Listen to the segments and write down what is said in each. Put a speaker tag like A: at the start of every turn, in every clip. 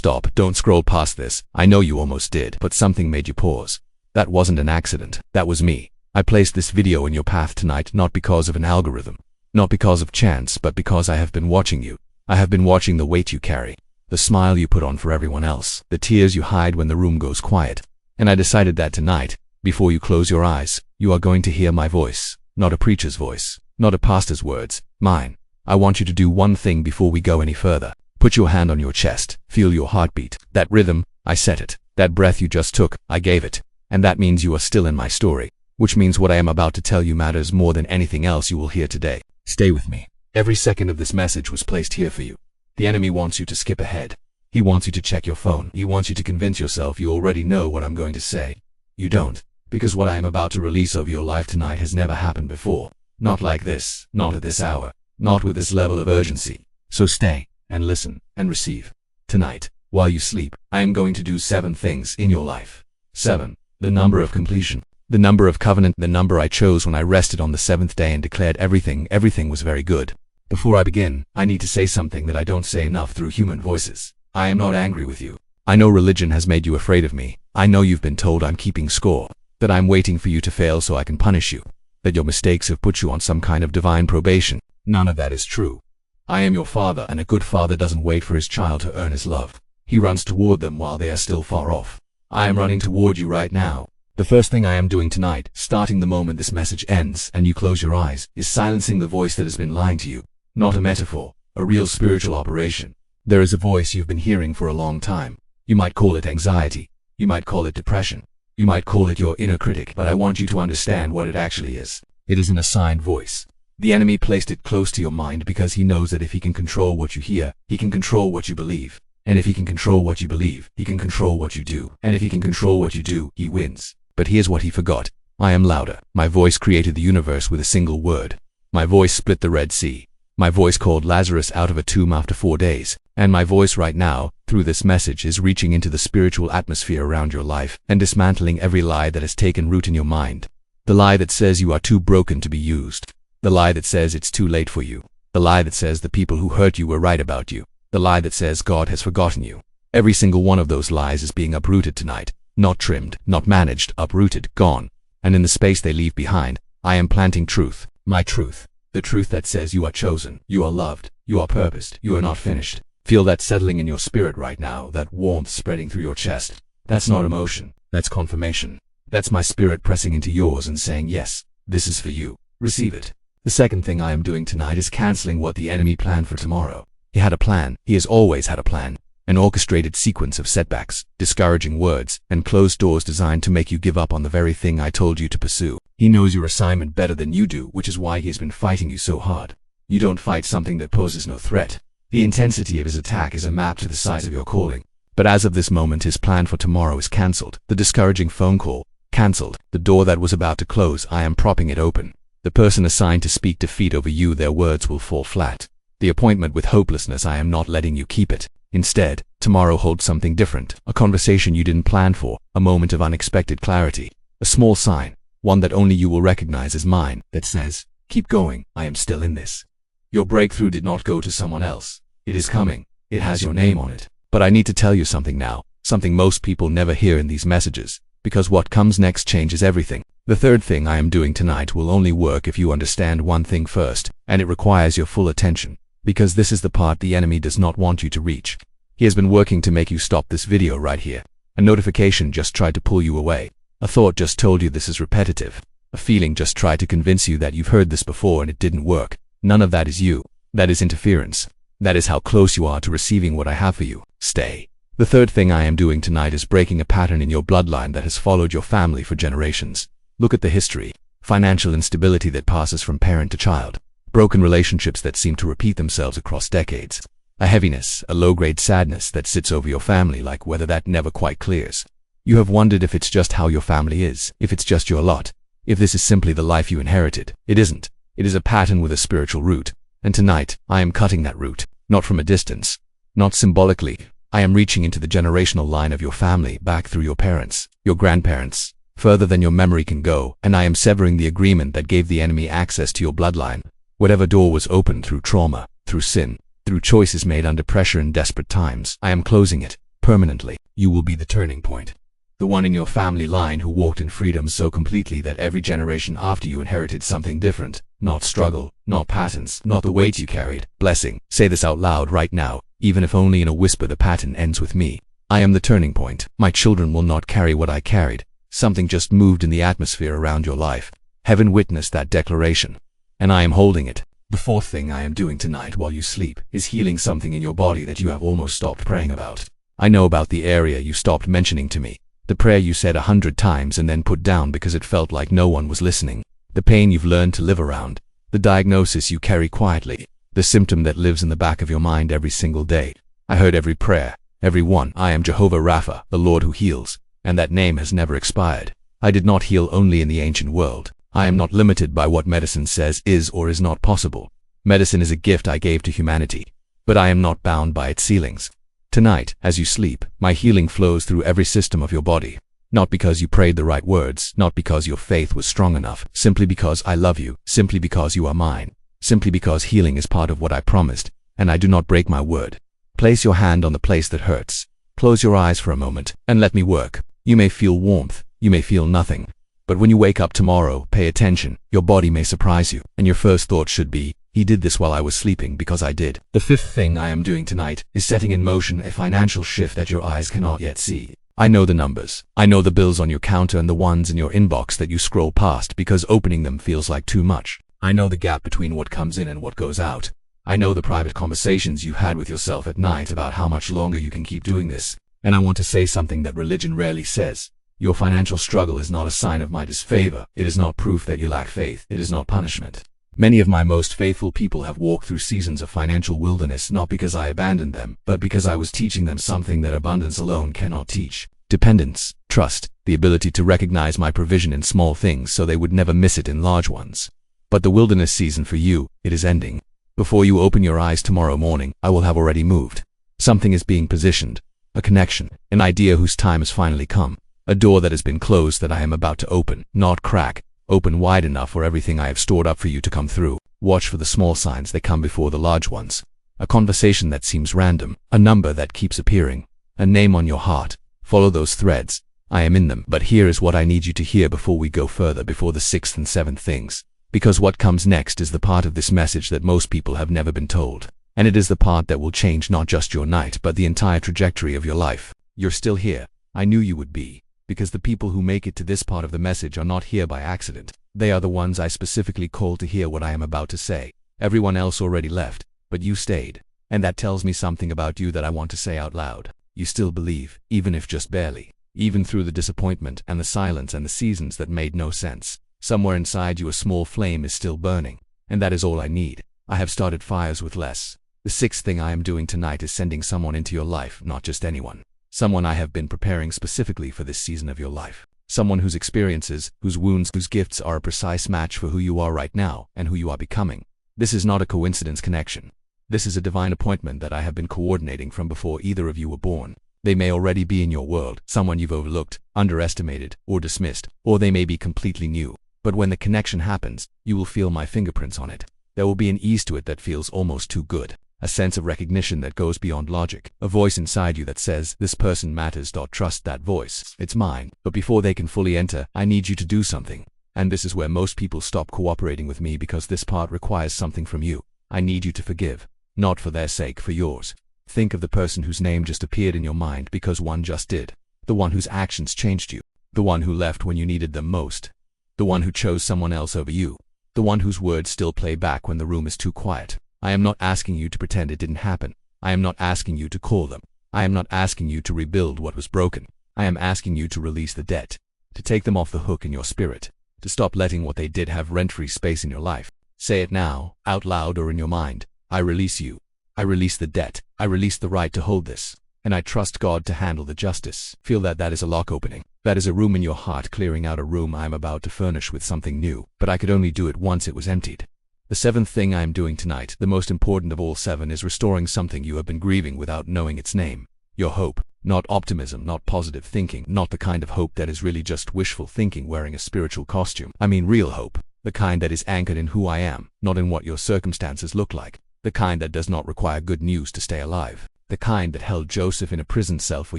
A: stop, don't scroll past this. I know you almost did, but something made you pause. That wasn't an accident. That was me. I placed this video in your path tonight not because of an algorithm, not because of chance, but because I have been watching you. I have been watching the weight you carry, the smile you put on for everyone else, the tears you hide when the room goes quiet. And I decided that tonight, before you close your eyes, you are going to hear my voice, not a preacher's voice, not a pastor's words, mine. I want you to do one thing before we go any further. Put your hand on your chest, feel your heartbeat. That rhythm, I set it. That breath you just took, I gave it. And that means you are still in my story, which means what I am about to tell you matters more than anything else you will hear today. Stay with me. Every second of this message was placed here for you. The enemy wants you to skip ahead. He wants you to check your phone. He wants you to convince yourself you already know what I'm going to say. You don't, because what I am about to release over your life tonight has never happened before. Not like this, not at this hour, not with this level of urgency. So stay, and listen, and receive. Tonight, while you sleep, I am going to do 7 things in your life. 7. The number of completion. The number of covenant, the number I chose when I rested on the 7th day and declared everything was very good. Before I begin, I need to say something that I don't say enough through human voices. I am not angry with you. I know religion has made you afraid of me. I know you've been told I'm keeping score, that I'm waiting for you to fail so I can punish you, that your mistakes have put you on some kind of divine probation. None of that is true. I am your father, and a good father doesn't wait for his child to earn his love. He runs toward them while they are still far off. I am running toward you right now. The first thing I am doing tonight, starting the moment this message ends and you close your eyes, is silencing the voice that has been lying to you. Not a metaphor, a real spiritual operation. There is a voice you've been hearing for a long time. You might call it anxiety. You might call it depression. You might call it your inner critic, but I want you to understand what it actually is. It is an assigned voice. The enemy placed it close to your mind because he knows that if he can control what you hear, he can control what you believe. And if he can control what you believe, he can control what you do. And if he can control what you do, he wins. But here's what he forgot. I am louder. My voice created the universe with a single word. My voice split the Red Sea. My voice called Lazarus out of a tomb after 4 days. And my voice right now, through this message, is reaching into the spiritual atmosphere around your life and dismantling every lie that has taken root in your mind. The lie that says you are too broken to be used. The lie that says it's too late for you. The lie that says the people who hurt you were right about you. The lie that says God has forgotten you. Every single one of those lies is being uprooted tonight. Not trimmed, not managed, uprooted, gone. And in the space they leave behind, I am planting truth. My truth. The truth that says you are chosen, you are loved, you are purposed, you are not finished. Feel that settling in your spirit right now, that warmth spreading through your chest. That's not emotion. That's confirmation. That's my spirit pressing into yours and saying, yes, this is for you. Receive it. The second thing I am doing tonight is canceling what the enemy planned for tomorrow. He had a plan. He has always had a plan. An orchestrated sequence of setbacks, discouraging words, and closed doors designed to make you give up on the very thing I told you to pursue. He knows your assignment better than you do, which is why he has been fighting you so hard. You don't fight something that poses no threat. The intensity of his attack is a map to the size of your calling. But as of this moment, his plan for tomorrow is cancelled. The discouraging phone call, cancelled. The door that was about to close, I am propping it open. The person assigned to speak defeat over you, their words will fall flat. The appointment with hopelessness, I am not letting you keep it. Instead, tomorrow holds something different, a conversation you didn't plan for, a moment of unexpected clarity, a small sign, one that only you will recognize as mine, that says, keep going, I am still in this. Your breakthrough did not go to someone else. It is coming. It has your name on it. But I need to tell you something now, something most people never hear in these messages, because what comes next changes everything. The third thing I am doing tonight will only work if you understand one thing first, and it requires your full attention. Because this is the part the enemy does not want you to reach. He has been working to make you stop this video right here. A notification just tried to pull you away. A thought just told you this is repetitive. A feeling just tried to convince you that you've heard this before and it didn't work. None of that is you. That is interference. That is how close you are to receiving what I have for you. Stay. The third thing I am doing tonight is breaking a pattern in your bloodline that has followed your family for generations. Look at the history. Financial instability that passes from parent to child. Broken relationships that seem to repeat themselves across decades. A heaviness, a low-grade sadness that sits over your family like weather that never quite clears. You have wondered if it's just how your family is, if it's just your lot, if this is simply the life you inherited. It isn't. It is a pattern with a spiritual root. And tonight, I am cutting that root, not from a distance, not symbolically. I am reaching into the generational line of your family, back through your parents, your grandparents, further than your memory can go, and I am severing the agreement that gave the enemy access to your bloodline. Whatever door was opened through trauma, through sin, through choices made under pressure in desperate times, I am closing it. permanently. You will be the turning point. The one in your family line who walked in freedom so completely that every generation after you inherited something different. Not struggle, not patterns, not the weight you carried. Blessing. Say this out loud right now, even if only in a whisper. The pattern ends with me. I am the turning point. My children will not carry what I carried. Something just moved in the atmosphere around your life. Heaven witnessed that declaration, and I am holding it. The fourth thing I am doing tonight while you sleep is healing something in your body that you have almost stopped praying about. I know about the area you stopped mentioning to me. The prayer you said 100 times and then put down because it felt like no one was listening. The pain you've learned to live around. The diagnosis you carry quietly. The symptom that lives in the back of your mind every single day. I heard every prayer, every one. I am Jehovah Rapha, the Lord who heals, and that name has never expired. I did not heal only in the ancient world. I am not limited by what medicine says is or is not possible. Medicine is a gift I gave to humanity, but I am not bound by its ceilings. Tonight, as you sleep, my healing flows through every system of your body. Not because you prayed the right words, not because your faith was strong enough, simply because I love you, simply because you are mine, simply because healing is part of what I promised, and I do not break my word. Place your hand on the place that hurts. Close your eyes for a moment, and let me work. You may feel warmth, you may feel nothing. But when you wake up tomorrow, pay attention. Your body may surprise you, and your first thought should be, he did this while I was sleeping because I did. The fifth thing I am doing tonight is setting in motion a financial shift that your eyes cannot yet see. I know the numbers. I know the bills on your counter and the ones in your inbox that you scroll past because opening them feels like too much. I know the gap between what comes in and what goes out. I know the private conversations you had with yourself at night about how much longer you can keep doing this. And I want to say something that religion rarely says. Your financial struggle is not a sign of my disfavor. It is not proof that you lack faith. It is not punishment. Many of my most faithful people have walked through seasons of financial wilderness not because I abandoned them, but because I was teaching them something that abundance alone cannot teach. Dependence, trust, the ability to recognize my provision in small things so they would never miss it in large ones. But the wilderness season for you, it is ending. Before you open your eyes tomorrow morning, I will have already moved. Something is being positioned. A connection, an idea whose time has finally come. A door that has been closed that I am about to open, not crack. Open wide enough for everything I have stored up for you to come through. Watch for the small signs that come before the large ones. A conversation that seems random, a number that keeps appearing, a name on your heart. Follow those threads. I am in them. But here is what I need you to hear before we go further, before the sixth and seventh things. Because what comes next is the part of this message that most people have never been told. And it is the part that will change not just your night, but the entire trajectory of your life. You're still here. I knew you would be. Because the people who make it to this part of the message are not here by accident. They are the ones I specifically called to hear what I am about to say. Everyone else already left, but you stayed. And that tells me something about you that I want to say out loud. You still believe, even if just barely. Even through the disappointment and the silence and the seasons that made no sense. Somewhere inside you a small flame is still burning. And that is all I need. I have started fires with less. The sixth thing I am doing tonight is sending someone into your life, not just anyone. Someone I have been preparing specifically for this season of your life. Someone whose experiences, whose wounds, whose gifts are a precise match for who you are right now and who you are becoming. This is not a coincidence connection. This is a divine appointment that I have been coordinating from before either of you were born. They may already be in your world, someone you've overlooked, underestimated, or dismissed, or they may be completely new. But when the connection happens, you will feel my fingerprints on it. There will be an ease to it that feels almost too good. A sense of recognition that goes beyond logic. A voice inside you that says, this person matters. Trust that voice. It's mine. But before they can fully enter, I need you to do something. And this is where most people stop cooperating with me because this part requires something from you. I need you to forgive. Not for their sake, for yours. Think of the person whose name just appeared in your mind because one just did. The one whose actions changed you. The one who left when you needed them most. The one who chose someone else over you. The one whose words still play back when the room is too quiet. I am not asking you to pretend it didn't happen. I am not asking you to call them. I am not asking you to rebuild what was broken. I am asking you to release the debt. To take them off the hook in your spirit. To stop letting what they did have rent-free space in your life. Say it now, out loud or in your mind. I release you. I release the debt. I release the right to hold this. And I trust God to handle the justice. Feel that is a lock opening. That is a room in your heart clearing out a room I am about to furnish with something new. But I could only do it once it was emptied. The seventh thing I am doing tonight, the most important of all seven, is restoring something you have been grieving without knowing its name. Your hope. Not optimism, not positive thinking, not the kind of hope that is really just wishful thinking wearing a spiritual costume. I mean real hope. The kind that is anchored in who I am, not in what your circumstances look like. The kind that does not require good news to stay alive. The kind that held Joseph in a prison cell for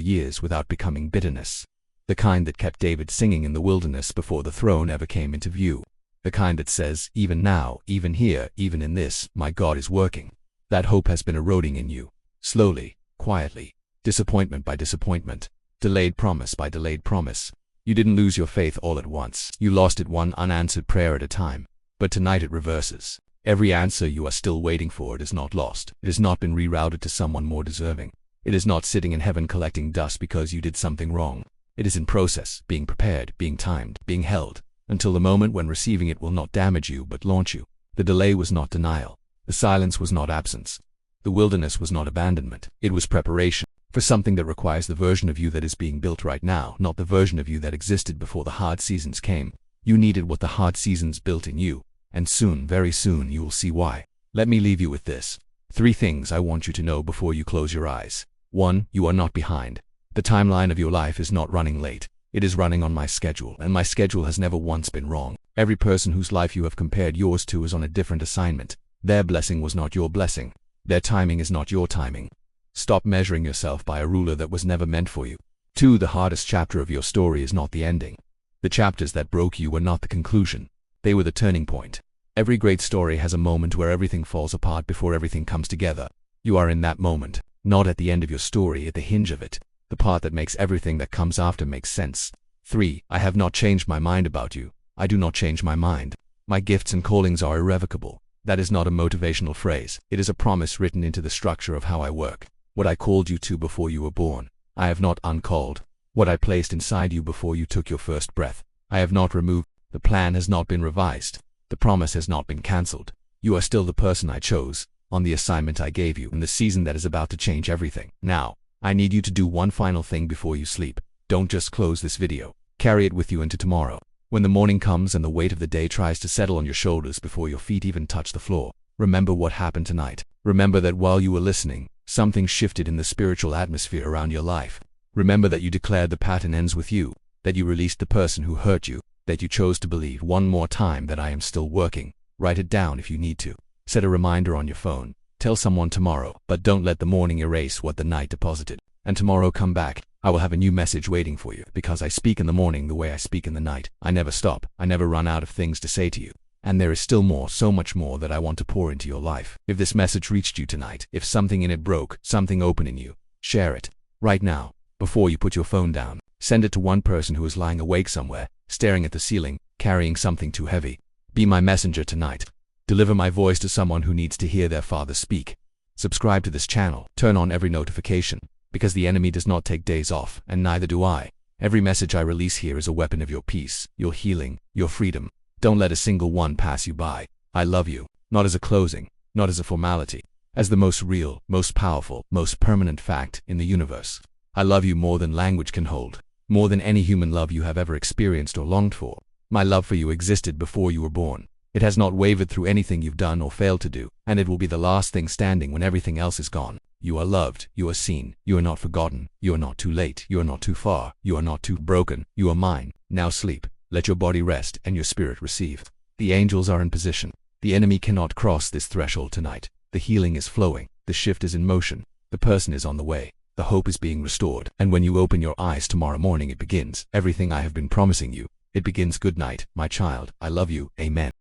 A: years without becoming bitterness. The kind that kept David singing in the wilderness before the throne ever came into view. The kind that says, even now, even here, even in this, my God is working. That hope has been eroding in you. Slowly, quietly, disappointment by disappointment, delayed promise by delayed promise. You didn't lose your faith all at once. You lost it one unanswered prayer at a time. But tonight it reverses. Every answer you are still waiting for, it is not lost. It has not been rerouted to someone more deserving. It is not sitting in heaven collecting dust because you did something wrong. It is in process, being prepared, being timed, being held, until the moment when receiving it will not damage you but launch you. The delay was not denial. The silence was not absence. The wilderness was not abandonment. It was preparation for something that requires the version of you that is being built right now, not the version of you that existed before the hard seasons came. You needed what the hard seasons built in you, and soon, very soon, you will see why. Let me leave you with this. 3 things I want you to know before you close your eyes. 1. You are not behind. The timeline of your life is not running late. It is running on my schedule, and my schedule has never once been wrong. Every person whose life you have compared yours to is on a different assignment. Their blessing was not your blessing. Their timing is not your timing. Stop measuring yourself by a ruler that was never meant for you. 2. The hardest chapter of your story is not the ending. The chapters that broke you were not the conclusion. They were the turning point. Every great story has a moment where everything falls apart before everything comes together. You are in that moment, not at the end of your story, at the hinge of it, the part that makes everything that comes after make sense. 3. I have not changed my mind about you. I do not change my mind. My gifts and callings are irrevocable. That is not a motivational phrase. It is a promise written into the structure of how I work. What I called you to before you were born, I have not uncalled. What I placed inside you before you took your first breath, I have not removed. The plan has not been revised. The promise has not been cancelled. You are still the person I chose, on the assignment I gave you, in the season that is about to change everything. Now, I need you to do one final thing before you sleep. Don't just close this video. Carry it with you into tomorrow. When the morning comes and the weight of the day tries to settle on your shoulders before your feet even touch the floor, remember what happened tonight. Remember that while you were listening, something shifted in the spiritual atmosphere around your life. Remember that you declared the pattern ends with you, that you released the person who hurt you, that you chose to believe one more time that I am still working. Write it down if you need to. Set a reminder on your phone. Tell someone tomorrow, but don't let the morning erase what the night deposited. And tomorrow come back. I will have a new message waiting for you, because I speak in the morning the way I speak in the night. I never stop. I never run out of things to say to you. And there is still more, so much more that I want to pour into your life. If this message reached you tonight, if something in it broke, something open in you, share it. Right now, before you put your phone down. Send it to one person who is lying awake somewhere, staring at the ceiling, carrying something too heavy. Be my messenger tonight. Deliver my voice to someone who needs to hear their father speak. Subscribe to this channel. Turn on every notification, because the enemy does not take days off, and neither do I. Every message I release here is a weapon of your peace, your healing, your freedom. Don't let a single one pass you by. I love you, not as a closing, not as a formality, as the most real, most powerful, most permanent fact in the universe. I love you more than language can hold, more than any human love you have ever experienced or longed for. My love for you existed before you were born. It has not wavered through anything you've done or failed to do, and it will be the last thing standing when everything else is gone. You are loved, you are seen, you are not forgotten, you are not too late, you are not too far, you are not too broken, you are mine. Now sleep, let your body rest and your spirit receive. The angels are in position. The enemy cannot cross this threshold tonight. The healing is flowing, the shift is in motion, the person is on the way. The hope is being restored, and when you open your eyes tomorrow morning it begins. Everything I have been promising you, it begins. Good night, my child. I love you. Amen.